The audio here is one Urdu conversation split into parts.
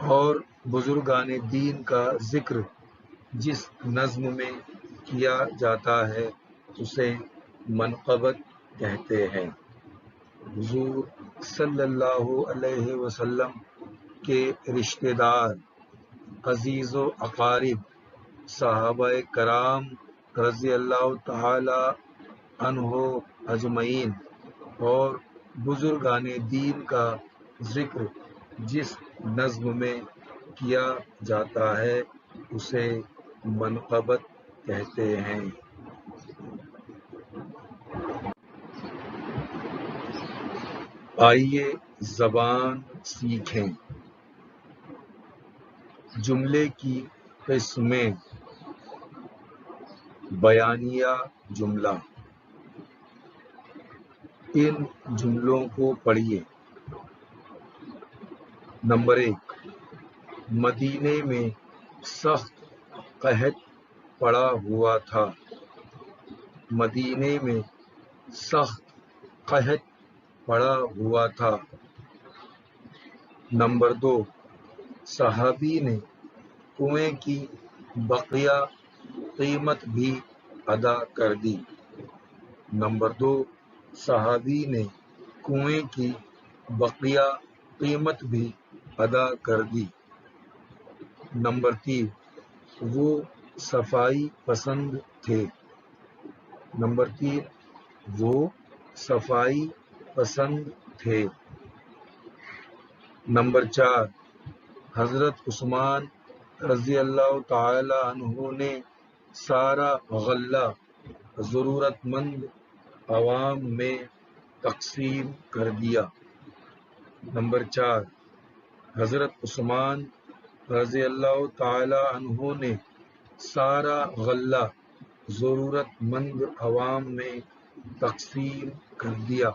اور بزرگان دین کا ذکر جس نظم میں کیا جاتا ہے اسے منقبت کہتے ہیں۔ حضور صلی اللہ علیہ وسلم کے رشتہ دار، عزیز و اقارب، صحابہ کرام رضی اللہ تعالی عنہ اجمعین اور بزرگان دین کا ذکر جس نظم میں کیا جاتا ہے اسے منقبت کہتے ہیں۔ آئیے زبان سیکھیں۔ جملے کی قسمیں: بیانیہ جملہ۔ ان جملوں کو پڑھیے۔ نمبر 1، مدینے میں سخت قحط پڑا ہوا تھا۔ مدینے میں سخت قحط پڑا ہوا تھا۔ نمبر 2، صحابی نے کنویں کی بقیہ قیمت بھی ادا کر دی۔ نمبر 2، صحابی نے کنویں کی بقیہ قیمت بھی ادا کر دی۔ نمبر 3، وہ صفائی پسند تھے۔ نمبر 3، وہ صفائی پسند تھے۔ نمبر 4، حضرت عثمان رضی اللہ تعالی عنہ نے سارا غلہ ضرورت مند عوام میں تقسیم کر دیا۔ نمبر 4، حضرت عثمان رضی اللہ تعالی عنہ نے سارا غلہ ضرورت مند عوام میں تقسیم کر دیا۔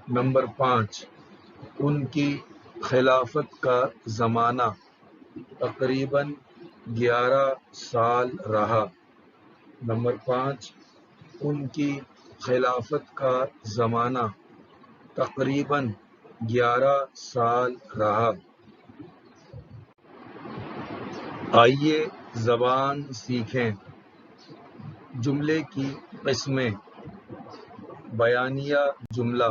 نمبر 5، ان کی خلافت کا زمانہ تقریباً 11 سال رہا۔ نمبر 5، ان کی خلافت کا زمانہ تقریباً 11 سال رہا۔ آئیے زبان سیکھیں۔ جملے کی قسمیں: بیانیہ جملہ۔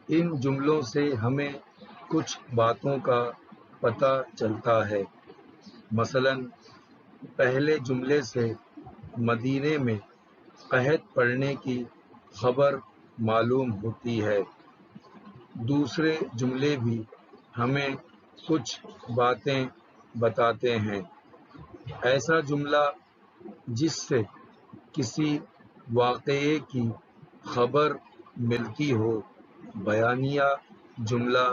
ان جملوں سے ہمیں کچھ باتوں کا پتہ چلتا ہے۔ مثلاً پہلے جملے سے مدینے میں قحط پڑنے کی خبر معلوم ہوتی ہے۔ دوسرے جملے بھی ہمیں کچھ باتیں بتاتے ہیں۔ ایسا جملہ جس سے کسی واقعے کی خبر ملتی ہو بیانیہ جملہ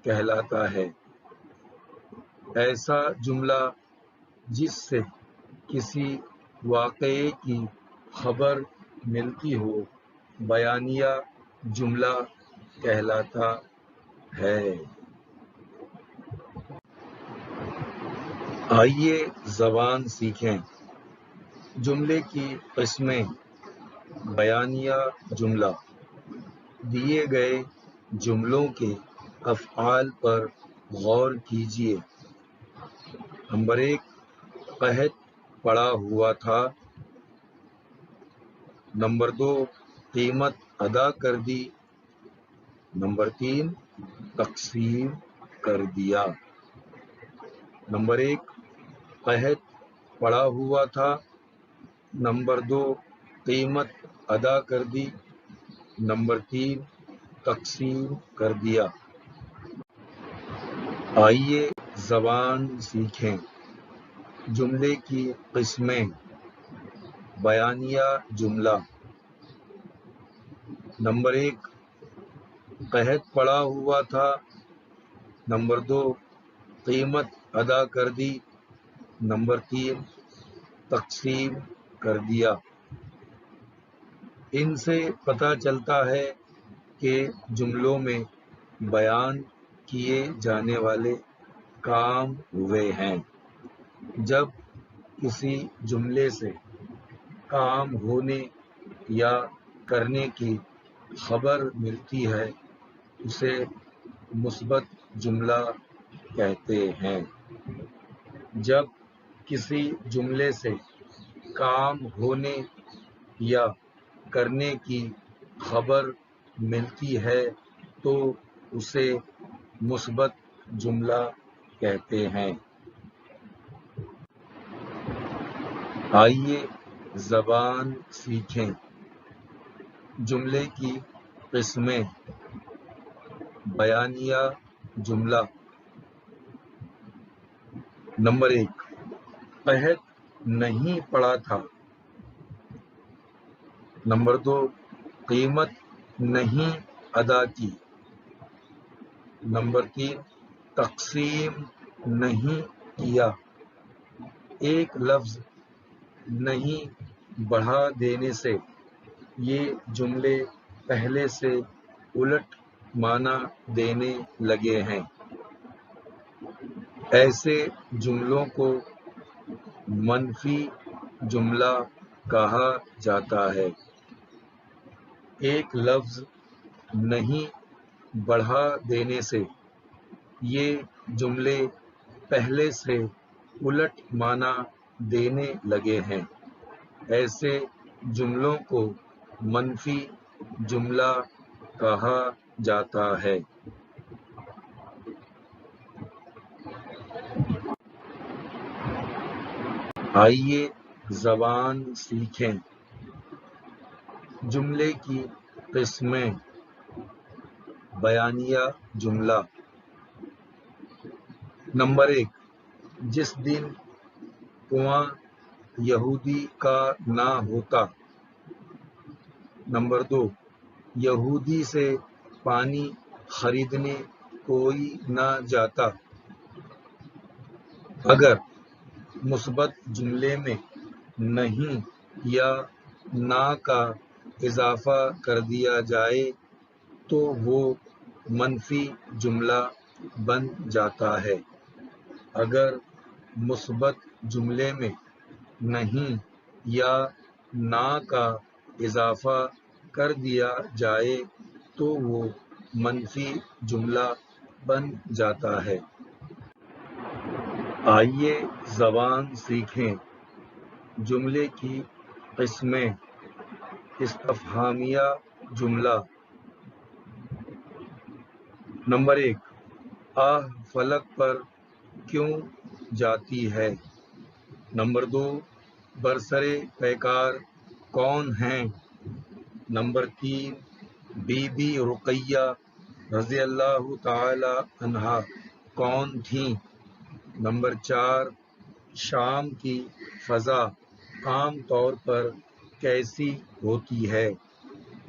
کہلاتا ہے۔ ایسا جملہ جس سے کسی واقعے کی خبر ملتی ہو بیانیہ جملہ کہلاتا ہے۔ آئیے زبان سیکھیں۔ جملے کی قسمیں: بیانیہ جملہ۔ دیے گئے جملوں کے افعال پر غور کیجیے۔ نمبر 1، قحط پڑا ہوا تھا۔ نمبر 2، قیمت ادا کر دی۔ نمبر 3، تقسیم کر دیا۔ نمبر 1، قحط پڑا ہوا تھا۔ نمبر 2، قیمت ادا کر دی۔ نمبر 3، تقسیم کر دیا۔ آئیے زبان سیکھیں۔ جملے کی قسمیں: بیانیہ جملہ۔ نمبر 1، قحط پڑا ہوا تھا۔ نمبر 2، قیمت ادا کر دی۔ نمبر 3، تقسیم کر دیا۔ ان سے پتہ چلتا ہے کہ جملوں میں بیان کیے جانے والے کام ہوئے ہیں۔ جب کسی جملے سے کام ہونے یا کرنے کی خبر ملتی ہے اسے مثبت جملہ کہتے ہیں۔ جب کسی جملے سے کام ہونے یا کرنے کی خبر ملتی ہے تو اسے مثبت جملہ کہتے ہیں۔ آئیے زبان سیکھیں۔ جملے کی قسمیں۔ بیانیہ جملہ۔ نمبر 1، قحط نہیں پڑا تھا۔ نمبر 2، قیمت نہیں ادا کی۔ نمبر 3، تقسیم نہیں کیا۔ ایک لفظ نہیں بڑھا دینے سے یہ جملے پہلے سے الٹ معنی دینے لگے ہیں۔ ایسے جملوں کو منفی جملہ کہا جاتا ہے۔ ایک لفظ نہیں بڑھا دینے سے یہ جملے پہلے سے الٹ معنی دینے لگے ہیں۔ ایسے جملوں کو منفی جملہ کہا جاتا ہے۔ آئیے زبان سیکھیں۔ جملے کی قسمیں۔ بیانیہ جملہ۔ نمبر 1، جس دن کنواں یہودی کا نہ ہوتا۔ نمبر 2، یہودی سے پانی خریدنے کوئی نہ جاتا۔ اگر مثبت جملے میں نہیں یا نہ کا اضافہ کر دیا جائے تو وہ منفی جملہ بن جاتا ہے۔ اگر مثبت جملے میں نہیں یا نہ کا اضافہ کر دیا جائے تو وہ منفی جملہ بن جاتا ہے۔ آئیے زبان سیکھیں۔ جملے کی قسمیں۔ استفہامیہ جملہ۔ نمبر 1، آہ فلک پر کیوں جاتی ہے۔ نمبر 2، برسرِ پیکار کون ہیں۔ نمبر 3، بی بی رقیہ رضی اللہ تعالی عنہا کون تھیں۔ نمبر 4، شام کی فضا عام طور پر کیسی ہوتی ہے۔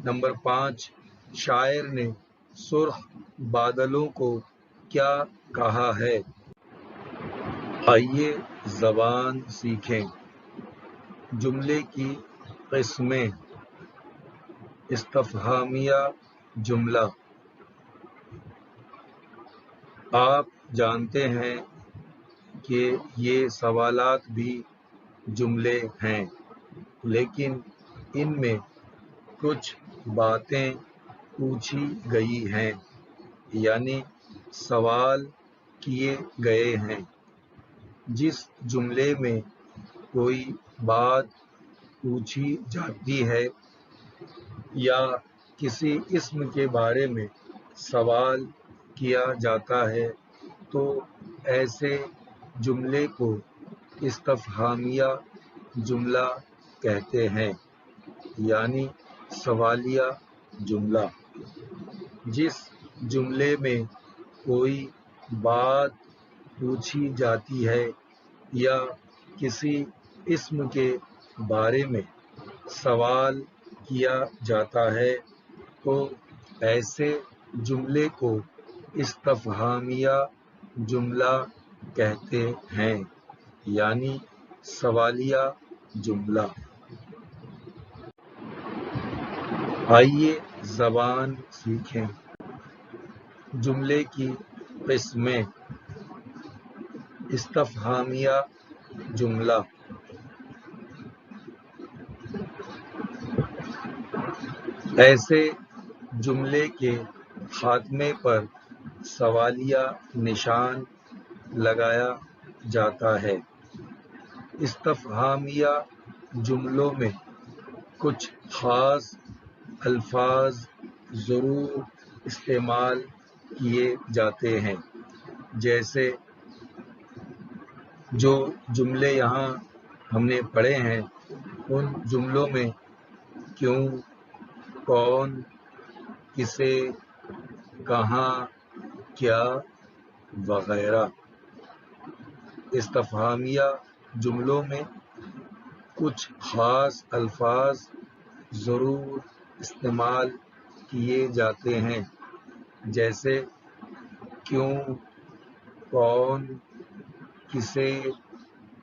نمبر 5، شاعر نے سرخ بادلوں کو کیا کہا ہے۔ آئیے زبان سیکھیں۔ جملے کی قسمیں۔ استفہامیہ جملہ۔ آپ جانتے ہیں کہ یہ سوالات بھی جملے ہیں، لیکن ان میں کچھ باتیں پوچھی گئی ہیں، یعنی سوال کیے گئے ہیں۔ جس جملے میں کوئی بات پوچھی جاتی ہے یا کسی اسم کے بارے میں سوال کیا جاتا ہے تو ایسے جملے کو استفہامیہ جملہ کہتے ہیں، یعنی سوالیہ جملہ۔ جس جملے میں کوئی بات پوچھی جاتی ہے یا کسی اسم کے بارے میں سوال کیا جاتا ہے تو ایسے جملے کو استفہامیہ جملہ کہتے ہیں، یعنی سوالیہ جملہ۔ آئیے زبان سیکھیں۔ جملے کی قسمیں۔ استفہامیہ جملہ۔ ایسے جملے کے خاتمے پر سوالیہ نشان لگایا جاتا ہے۔ استفہامیہ جملوں میں کچھ خاص الفاظ ضرور استعمال کیے جاتے ہیں، جیسے جو جملے یہاں ہم نے پڑھے ہیں ان جملوں میں کیوں، کون، کسے، کہاں، کیا وغیرہ۔ استفہامیہ جملوں میں کچھ خاص الفاظ ضرور استعمال کیے جاتے ہیں، جیسے کیوں، کون، کسے،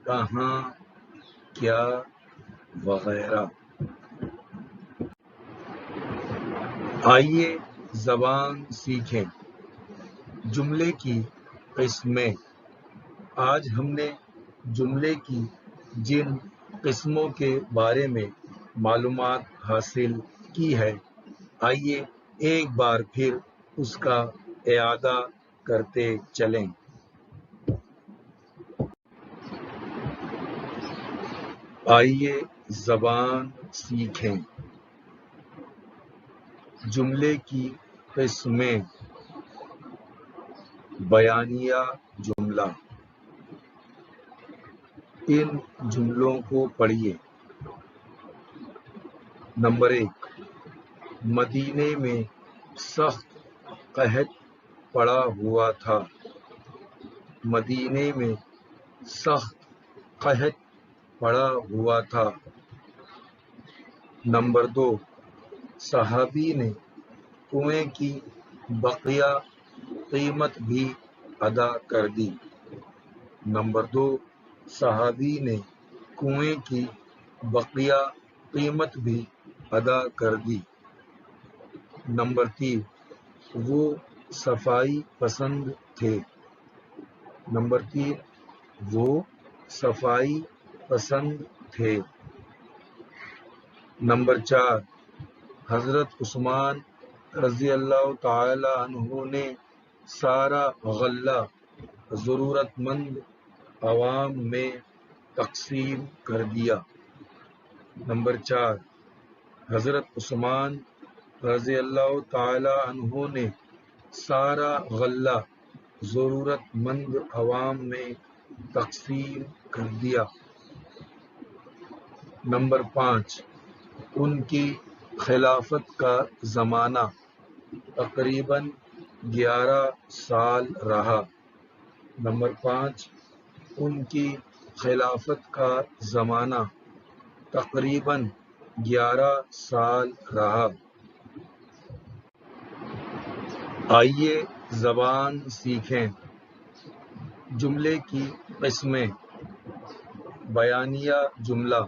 کہاں، کیا وغیرہ۔ آئیے زبان سیکھیں۔ جملے کی قسمیں۔ آج ہم نے جملے کی جن قسموں کے بارے میں معلومات حاصل کی ہے، آئیے ایک بار پھر اس کا اعادہ کرتے چلیں۔ آئیے زبان سیکھیں۔ جملے کی قسمیں۔ بیانیہ جملہ۔ ان جملوں کو پڑھیے۔ نمبر 1، مدینے میں سخت قحط پڑا ہوا تھا۔ مدینے میں سخت قحط پڑا ہوا تھا۔ نمبر 2، صحابی نے کنویں کی بقیہ قیمت بھی ادا کر دی۔ نمبر 2، صحابی نے کنویں کی بقیہ قیمت بھی ادا کر دی۔ نمبر 3، وہ صفائی پسند تھے۔ نمبر 3، وہ صفائی پسند تھے۔ نمبر 4، حضرت عثمان رضی اللہ تعالی عنہ نے سارا غلہ ضرورت مند عوام میں تقسیم کر دیا۔ نمبر 4، حضرت عثمان رضی اللہ تعالی عنہ نے سارا غلہ ضرورت مند عوام میں تقسیم کر دیا۔ نمبر 5، ان کی خلافت کا زمانہ تقریباً 11 سال رہا۔ نمبر 5، ان کی خلافت کا زمانہ تقریباً 11 سال رہا۔ آئیے زبان سیکھیں۔ جملے کی قسمیں۔ بیانیہ جملہ۔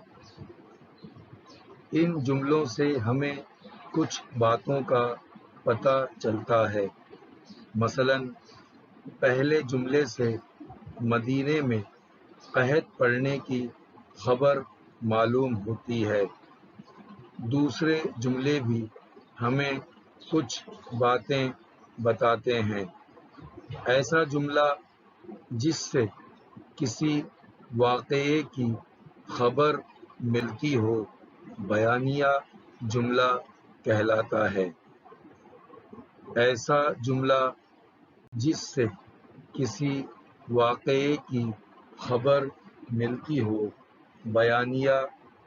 ان جملوں سے ہمیں کچھ باتوں کا پتہ چلتا ہے۔ مثلاً پہلے جملے سے مدینے میں قحط پڑنے کی خبر معلوم ہوتی ہے۔ دوسرے جملے بھی ہمیں کچھ باتیں بتاتے ہیں۔ ایسا جملہ جس سے کسی واقعے کی خبر ملتی ہو بیانیہ جملہ کہلاتا ہے۔ ایسا جملہ جس سے کسی واقعے کی خبر ملتی ہو بیانیہ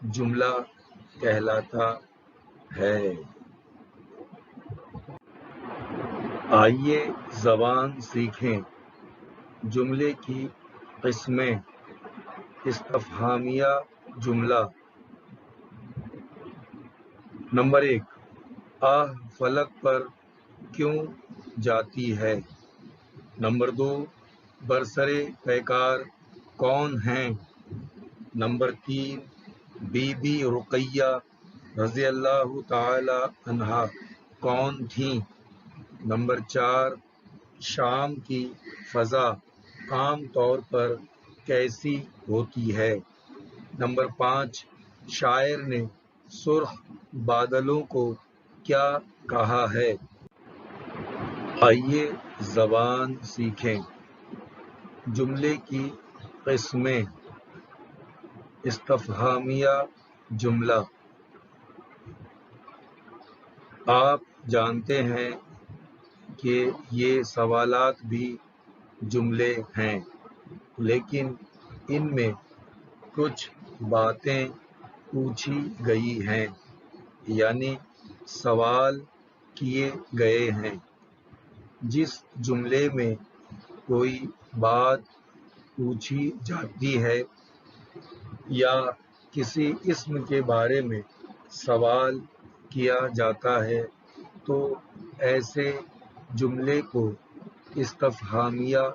جملہ کہلاتا ہے۔ آئیے زبان سیکھیں۔ جملے کی قسمیں۔ استفہامیہ جملہ۔ نمبر 1، آہ فلک پر کیوں جاتی ہے۔ نمبر 2، برسرِ پیکار کون ہیں۔ نمبر 3، بی بی رقیہ رضی اللہ تعالی عنہا کون تھیں۔ نمبر 4، شام کی فضا عام طور پر کیسی ہوتی ہے۔ نمبر 5، شاعر نے سرخ بادلوں کو کیا کہا ہے۔ آئیے زبان سیکھیں. جملے کی قسمیں. استفہامیہ جملہ. آپ جانتے ہیں کہ یہ سوالات بھی جملے ہیں، لیکن ان میں کچھ باتیں پوچھی گئی ہیں، یعنی سوال کیے گئے ہیں. جس جملے میں کوئی بات پوچھی جاتی ہے یا کسی اسم کے بارے میں سوال کیا جاتا ہے تو ایسے جملے کو استفہامیہ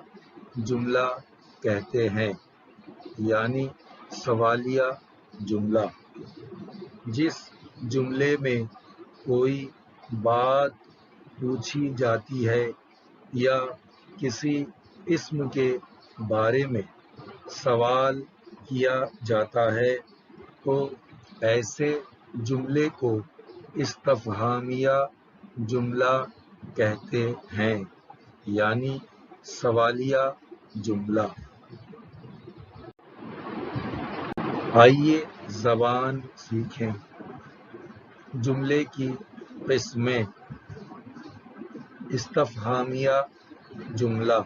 جملہ کہتے ہیں، یعنی سوالیہ جملہ. جس جملے میں کوئی بات پوچھی جاتی ہے یا کسی اسم کے بارے میں سوال کیا جاتا ہے تو ایسے جملے کو استفہامیہ جملہ کہتے ہیں، یعنی سوالیہ جملہ. آئیے زبان سیکھیں. جملے کی قسمیں. استفہامیہ جملہ.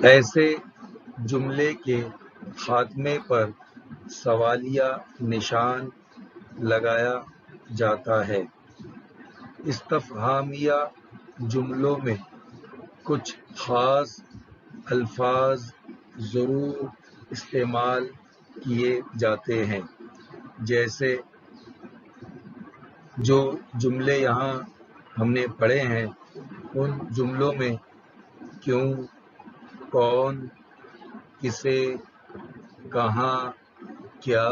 ایسے جملے کے خاتمے پر سوالیہ نشان لگایا جاتا ہے. استفہامیہ جملوں میں کچھ خاص الفاظ ضرور استعمال کیے جاتے ہیں، جیسے جو جملے یہاں ہم نے پڑھے ہیں ان جملوں میں کیوں، کون، کسے، کہاں، کیا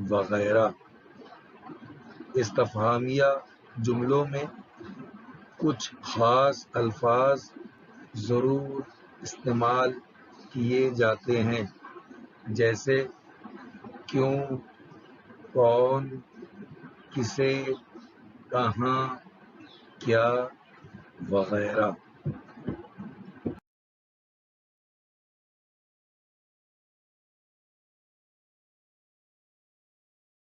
وغیرہ. استفہامیہ جملوں میں کچھ خاص الفاظ ضرور استعمال کیے جاتے ہیں، جیسے کیوں، کون، کسے، کہاں، کیا وغیرہ.